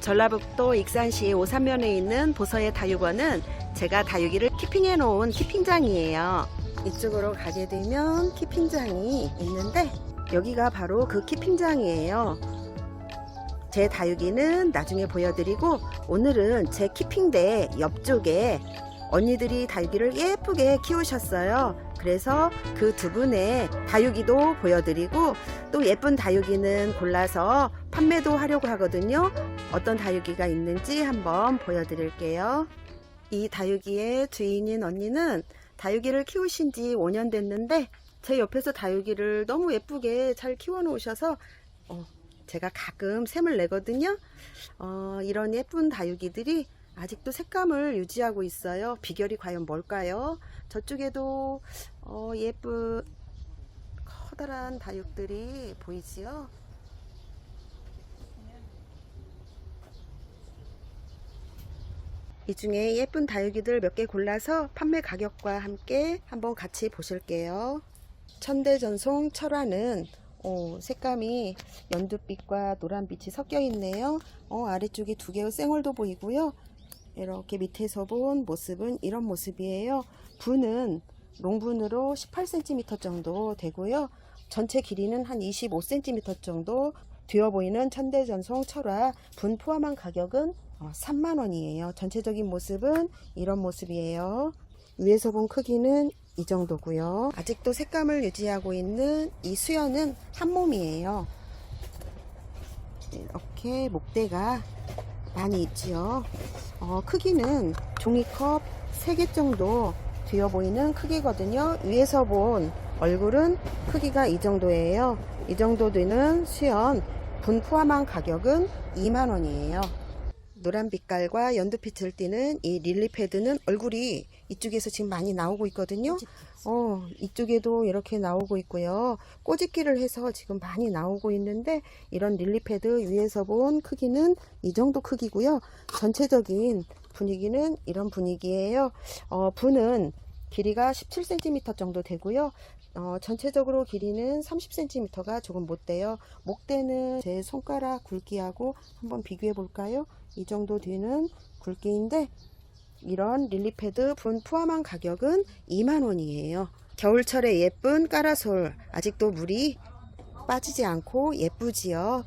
전라북도 익산시 오산면에 있는 보서의 다육원은 제가 다육이를 키핑해 놓은 키핑장이에요. 이쪽으로 가게 되면 키핑장이 있는데 여기가 바로 그 키핑장이에요. 제 다육이는 나중에 보여드리고 오늘은 제 키핑대 옆쪽에 언니들이 다육이를 예쁘게 키우셨어요. 그래서 그 두 분의 다육이도 보여드리고 또 예쁜 다육이는 골라서 판매도 하려고 하거든요. 어떤 다육이가 있는지 한번 보여드릴게요. 이 다육이의 주인인 언니는 다육이를 키우신 지 5년 됐는데 제 옆에서 다육이를 너무 예쁘게 잘 키워 놓으셔서 제가 가끔 샘을 내거든요. 이런 예쁜 다육이들이 아직도 색감을 유지하고 있어요. 비결이 과연 뭘까요? 저쪽에도 예쁜 커다란 다육들이 보이지요? 이 중에 예쁜 다육이들 몇 개 골라서 판매 가격과 함께 한번 같이 보실게요. 천대전송 철화는 색감이 연두빛과 노란빛이 섞여 있네요. 아래쪽에 두 개의 쌩얼도 보이고요. 이렇게 밑에서 본 모습은 이런 모습이에요. 분은 롱분으로 18cm 정도 되고요. 전체 길이는 한 25cm 정도 되어 보이는 천대전송 철화 분 포함한 가격은 3만원이에요. 전체적인 모습은 이런 모습이에요. 위에서 본 크기는 이 정도고요. 아직도 색감을 유지하고 있는 이 수연은 한 몸이에요. 이렇게 목대가 많이 있지요. 크기는 종이컵 3개 정도 되어 보이는 크기거든요. 위에서 본 얼굴은 크기가 이 정도예요. 이 정도 되는 수연 분 포함한 가격은 2만원이에요. 노란 빛깔과 연두빛을 띠는 이 릴리 패드는 얼굴이 이쪽에서 지금 많이 나오고 있거든요. 이쪽에도 이렇게 나오고 있고요. 꼬집기를 해서 지금 많이 나오고 있는데 이런 릴리 패드 위에서 본 크기는 이 정도 크기고요. 전체적인 분위기는 이런 분위기예요. 분은 길이가 17cm 정도 되고요. 전체적으로 길이는 30cm가 조금 못 돼요. 목대는 제 손가락 굵기하고 한번 비교해 볼까요? 이 정도 되는 굵기인데 이런 릴리패드 분 포함한 가격은 2만원이에요. 겨울철에 예쁜 까라솔 아직도 물이 빠지지 않고 예쁘지요.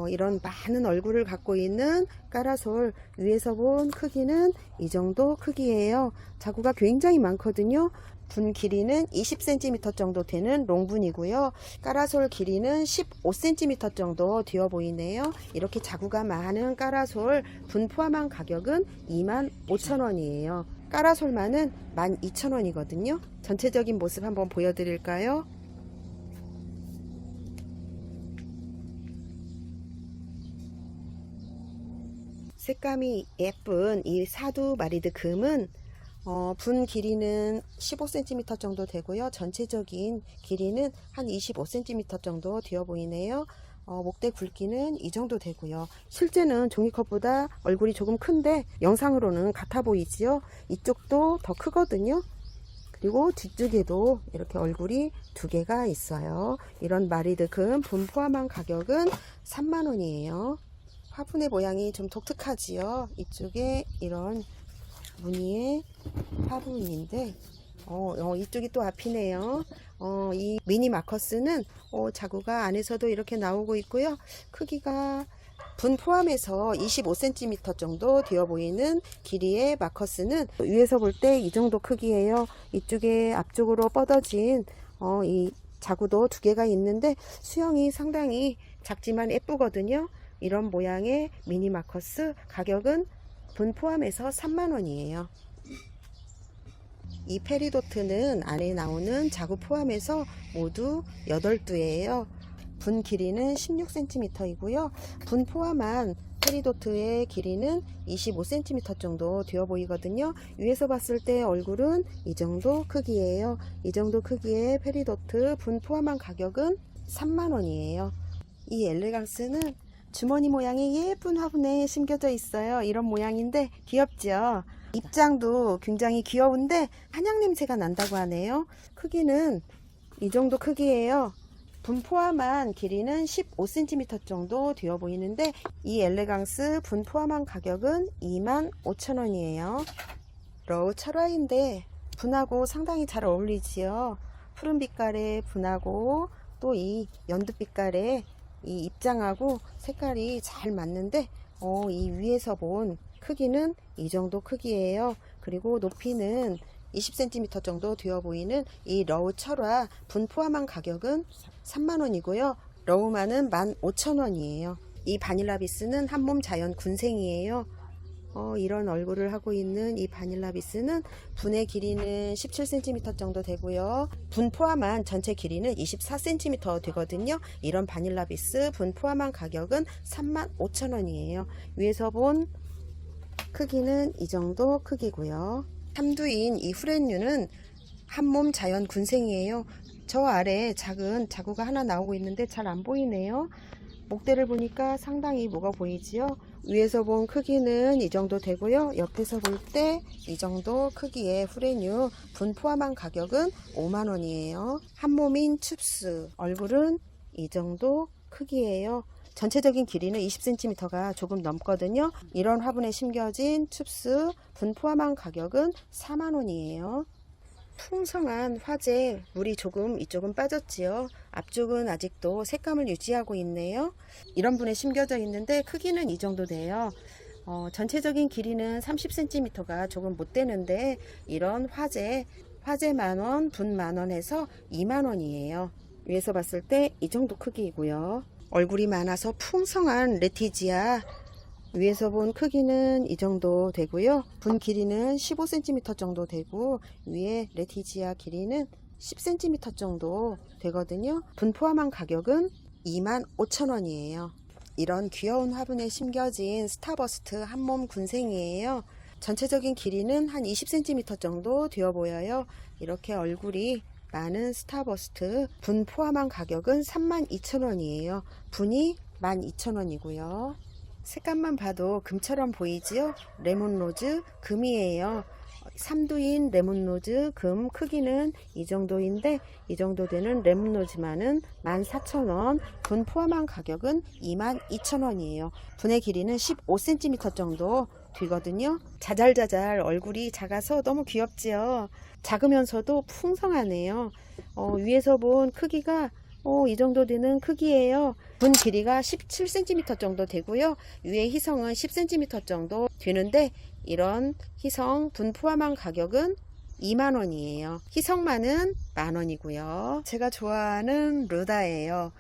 이런 많은 얼굴을 갖고 있는 까라솔 위에서 본 크기는 이 정도 크기예요. 자구가 굉장히 많거든요. 분 길이는 20cm 정도 되는 롱분이고요. 까라솔 길이는 15cm 정도 되어 보이네요. 이렇게 자구가 많은 까라솔 분 포함한 가격은 25,000원이에요. 까라솔만은 12,000원이거든요. 전체적인 모습 한번 보여드릴까요? 색감이 예쁜 이 사두 마리드 금은 분 길이는 15cm 정도 되고요. 전체적인 길이는 한 25cm 정도 되어 보이네요. 목대 굵기는 이 정도 되고요. 실제는 종이컵보다 얼굴이 조금 큰데 영상으로는 같아 보이지요. 이쪽도 더 크거든요. 그리고 뒤쪽에도 이렇게 얼굴이 두 개가 있어요. 이런 마리드 금 분 포함한 가격은 3만원이에요. 화분의 모양이 좀 독특하지요. 이쪽에 이런 무늬의 화분인데 이쪽이 또 앞이네요. 이 미니 마커스는 자구가 안에서도 이렇게 나오고 있고요. 크기가 분 포함해서 25cm 정도 되어 보이는 길이의 마커스는 위에서 볼 때 이 정도 크기예요. 이쪽에 앞쪽으로 뻗어진 이 자구도 두 개가 있는데 수영이 상당히 작지만 예쁘거든요. 이런 모양의 미니 마커스 가격은 분 포함해서 3만원이에요. 이 페리도트는 안에 나오는 자구 포함해서 모두 8두예요. 분 길이는 16cm이고요. 분 포함한 페리도트의 길이는 25cm 정도 되어 보이거든요. 위에서 봤을 때 얼굴은 이 정도 크기예요. 이 정도 크기의 페리도트 분 포함한 가격은 3만원이에요. 이 엘레강스는 주머니 모양이 예쁜 화분에 심겨져 있어요. 이런 모양인데 귀엽죠? 입장도 굉장히 귀여운데 한약 냄새가 난다고 하네요. 크기는 이 정도 크기예요. 분 포함한 길이는 15cm 정도 되어 보이는데 이 엘레강스 분 포함한 가격은 25,000원이에요. 러우 철화인데 분하고 상당히 잘 어울리지요. 푸른 빛깔의 분하고 또 이 연두 빛깔의 이 입장하고 색깔이 잘 맞는데 이 위에서 본 크기는 이 정도 크기예요. 그리고 높이는 20cm 정도 되어 보이는 이 러우 철화 분 포함한 가격은 30,000원이고요. 러우만은 15,000원이에요. 이 바닐라비스는 한몸 자연 군생이에요. 이런 얼굴을 하고 있는 이 바닐라비스는 분의 길이는 17cm 정도 되고요. 분 포함한 전체 길이는 24cm 되거든요. 이런 바닐라비스 분 포함한 가격은 35,000원이에요. 위에서 본 크기는 이 정도 크기고요. 삼두인 이 후렌류는 한몸 자연 군생이에요. 저 아래 작은 자구가 하나 나오고 있는데 잘 안 보이네요. 목대를 보니까 상당히 뭐가 보이지요. 위에서 본 크기는 이 정도 되고요. 옆에서 볼 때 이 정도 크기의 후렌류 분 포함한 가격은 50,000원이에요. 한몸인 춥스 얼굴은 이 정도 크기예요. 전체적인 길이는 20cm가 조금 넘거든요. 이런 화분에 심겨진 춥스 분 포함한 가격은 40,000원이에요. 풍성한 화재 물이 조금 이쪽은 빠졌지요. 앞쪽은 아직도 색감을 유지하고 있네요. 이런 분에 심겨져 있는데 크기는 이 정도 돼요. 전체적인 길이는 30cm가 조금 못 되는데 이런 화재 만원, 분 만원 해서 20,000원이에요. 위에서 봤을 때 이 정도 크기이고요. 얼굴이 많아서 풍성한 레티지아 위에서 본 크기는 이 정도 되고요. 분 길이는 15cm 정도 되고 위에 레티지아 길이는 10cm 정도 되거든요. 분 포함한 가격은 25,000원이에요. 이런 귀여운 화분에 심겨진 스타버스트 한몸 군생이에요. 전체적인 길이는 한 20cm 정도 되어 보여요. 이렇게 얼굴이 많은 스타버스트 분 포함한 가격은 32,000원이에요. 분이 12,000원이고요. 색감만 봐도 금처럼 보이지요? 레몬로즈 금이에요. 삼두인 레몬로즈 금 크기는 이 정도인데 이 정도 되는 레몬로즈만은 14,000원, 분 포함한 가격은 22,000원이에요. 분의 길이는 15cm 정도 되거든요. 자잘자잘 얼굴이 작아서 너무 귀엽지요. 작으면서도 풍성하네요. 위에서 본 크기가 이 정도 되는 크기예요. 분 길이가 17cm 정도 되고요. 위에 희성은 10cm 정도 되는데 이런 희성 분 포함한 가격은 20,000원이에요. 희성만은 10,000원이고요. 제가 좋아하는 루다예요.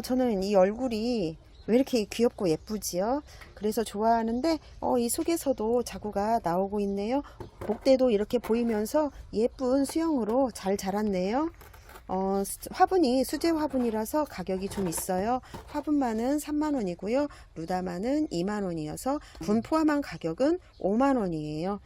저는 이 얼굴이 왜 이렇게 귀엽고 예쁘지요? 그래서 좋아하는데 이 속에서도 자구가 나오고 있네요. 목대도 이렇게 보이면서 예쁜 수영으로 잘 자랐네요. 화분이 수제 화분이라서 가격이 좀 있어요. 화분만은 30,000원이고요. 루다만은 20,000원이어서 분 포함한 가격은 50,000원이에요.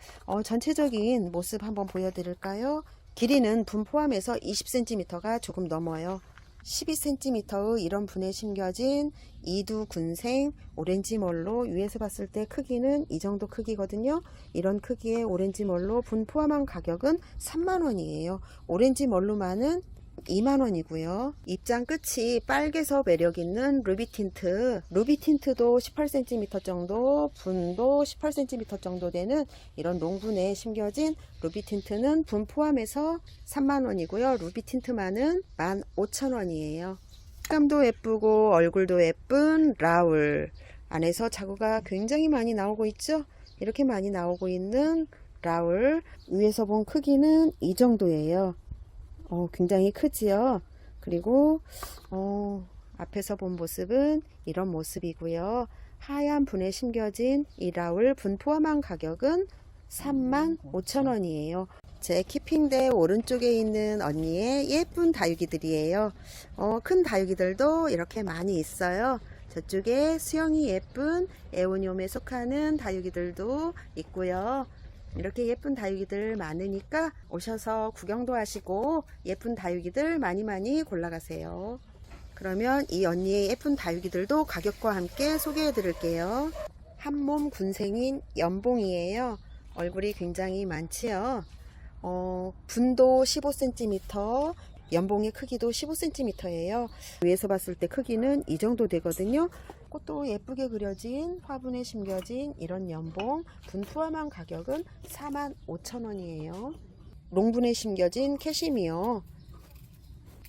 전체적인 모습 한번 보여드릴까요? 길이는 분 포함해서 20cm가 조금 넘어요. 12cm의 이런 분에 심겨진 이두 군생 오렌지 멀로 위에서 봤을 때 크기는 이 정도 크기거든요. 이런 크기의 오렌지 멀로 분 포함한 가격은 30,000원이에요. 오렌지 멀로만은 20,000원이고요. 입장 끝이 빨개서 매력있는 루비틴트. 루비틴트도 18cm 정도, 분도 18cm 정도 되는 이런 롱분에 심겨진 루비틴트는 분 포함해서 30,000원이고요. 루비틴트만은 15,000원이에요. 색감도 예쁘고 얼굴도 예쁜 라울. 안에서 자구가 굉장히 많이 나오고 있죠? 이렇게 많이 나오고 있는 라울. 위에서 본 크기는 이 정도예요. 굉장히 크지요. 그리고 앞에서 본 모습은 이런 모습이고요. 하얀 분에 심겨진 이 라울 분 포함한 가격은 35,000원이에요. 제 키핑대 오른쪽에 있는 언니의 예쁜 다육이들이에요. 큰 다육이들도 이렇게 많이 있어요. 저쪽에 수영이 예쁜 에오니움에 속하는 다육이들도 있고요. 이렇게 예쁜 다육이들 많으니까 오셔서 구경도 하시고 예쁜 다육이들 많이 골라가세요. 그러면 이 언니의 예쁜 다육이들도 가격과 함께 소개해 드릴게요. 한몸 군생인 연봉이에요. 얼굴이 굉장히 많지요. 분도 15cm, 연봉의 크기도 15cm예요. 위에서 봤을 때 크기는 이 정도 되거든요. 꽃도 예쁘게 그려진 화분에 심겨진 이런 연봉 분포함한 가격은 45,000원이에요. 롱분에 심겨진 캐시미어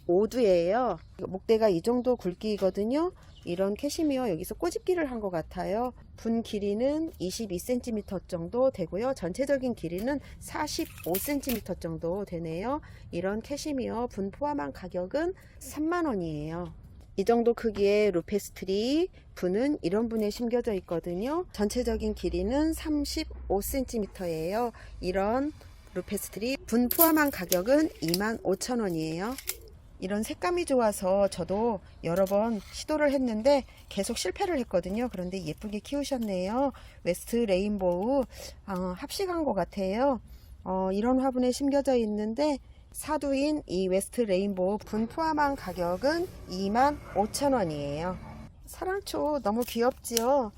5두예요. 목대가 이 정도 굵기거든요. 이런 캐시미어 여기서 꼬집기를 한 것 같아요. 분 길이는 22cm 정도 되고요. 전체적인 길이는 45cm 정도 되네요. 이런 캐시미어 분 포함한 가격은 30,000원이에요. 이 정도 크기의 루페스트리 분은 이런 분에 심겨져 있거든요. 전체적인 길이는 35cm예요. 이런 루페스트리 분 포함한 가격은 25,000원이에요. 이런 색감이 좋아서 저도 여러 번 시도를 했는데 계속 실패를 했거든요. 그런데 예쁘게 키우셨네요. 웨스트 레인보우 합식한 것 같아요. 이런 화분에 심겨져 있는데 사두인 이 웨스트 레인보우 분 포함한 가격은 25,000원이에요. 사랑초 너무 귀엽지요.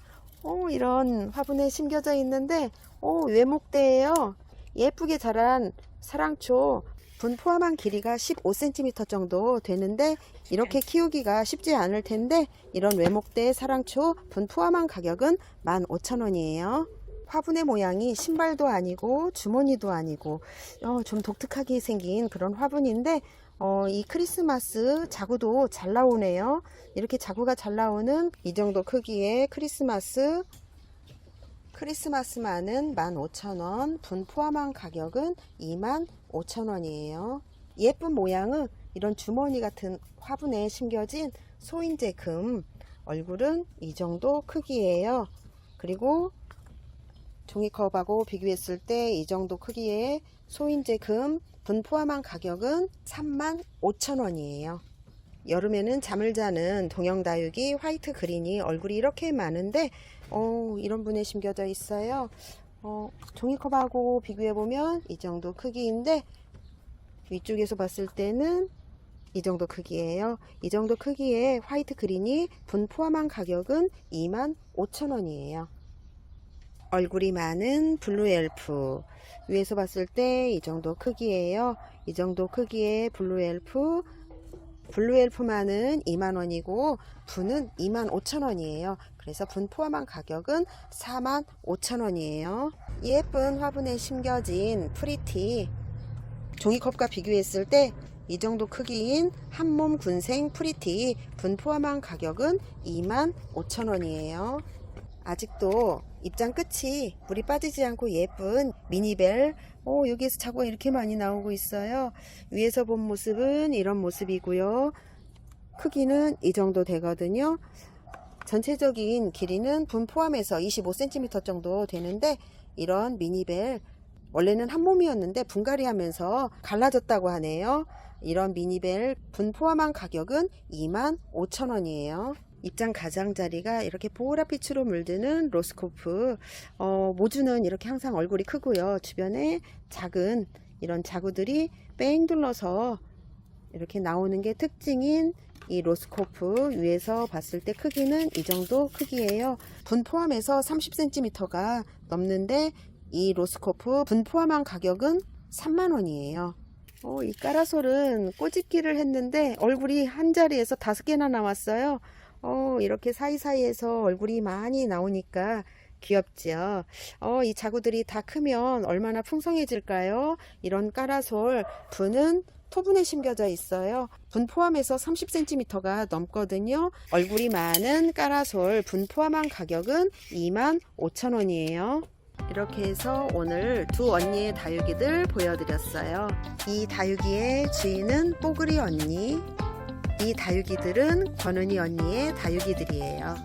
이런 화분에 심겨져 있는데 외목대예요. 예쁘게 자란 사랑초 분 포함한 길이가 15cm 정도 되는데 이렇게 키우기가 쉽지 않을 텐데 이런 외목대 사랑초 분 포함한 가격은 15,000원이에요. 화분의 모양이 신발도 아니고 주머니도 아니고 좀 독특하게 생긴 그런 화분인데 이 크리스마스 자구도 잘 나오네요. 이렇게 자구가 잘 나오는 이 정도 크기의 크리스마스만은 15,000원, 분 포함한 가격은 25,000원이에요. 예쁜 모양은 이런 주머니 같은 화분에 심겨진 소인제 금, 얼굴은 이 정도 크기예요. 그리고 종이컵하고 비교했을 때 이 정도 크기의 소인제 금, 분 포함한 가격은 35,000원이에요. 여름에는 잠을 자는 동영다육이 화이트 그린이 얼굴이 이렇게 많은데 이런 분에 심겨져 있어요. 종이컵하고 비교해보면 이 정도 크기인데 위쪽에서 봤을 때는 이 정도 크기예요. 이 정도 크기의 화이트 그린이 분 포함한 가격은 25,000원이에요. 얼굴이 많은 블루 엘프 위에서 봤을 때 이 정도 크기예요. 이 정도 크기의 블루 엘프만은 2만원이고 분은 25,000원이에요. 그래서 분 포함한 가격은 45,000원이에요. 예쁜 화분에 심겨진 프리티 종이컵과 비교했을 때 이 정도 크기인 한몸 군생 프리티 분 포함한 가격은 25,000원이에요. 아직도 입장 끝이 물이 빠지지 않고 예쁜 미니벨 여기에서 자구가 이렇게 많이 나오고 있어요. 위에서 본 모습은 이런 모습이고요. 크기는 이 정도 되거든요. 전체적인 길이는 분 포함해서 25cm 정도 되는데 이런 미니벨 원래는 한 몸이었는데 분갈이 하면서 갈라졌다고 하네요. 이런 미니벨 분 포함한 가격은 25,000원이에요. 입장 가장자리가 이렇게 보랏빛으로 물드는 로스코프 모주는 이렇게 항상 얼굴이 크고요. 주변에 작은 이런 자구들이 뺑 둘러서 이렇게 나오는 게 특징인 이 로스코프 위에서 봤을 때 크기는 이 정도 크기예요. 분 포함해서 30cm가 넘는데 이 로스코프 분 포함한 가격은 30,000원이에요. 이 까라솔은 꼬집기를 했는데 얼굴이 한 자리에서 5개나 나왔어요. 이렇게 사이사이에서 얼굴이 많이 나오니까 귀엽죠. 이 자구들이 다 크면 얼마나 풍성해질까요? 이런 까라솔 분은 토분에 심겨져 있어요. 분 포함해서 30cm가 넘거든요. 얼굴이 많은 까라솔 분 포함한 가격은 25,000원이에요. 이렇게 해서 오늘 두 언니의 다육이들 보여드렸어요. 이 다육이의 주인은 뽀글이 언니, 이 다육이들은 권은희 언니의 다육이들이에요.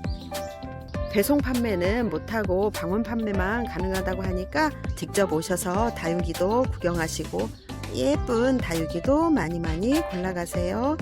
배송 판매는 못하고 방문 판매만 가능하다고 하니까 직접 오셔서 다육이도 구경하시고 예쁜 다육이도 많이 골라가세요.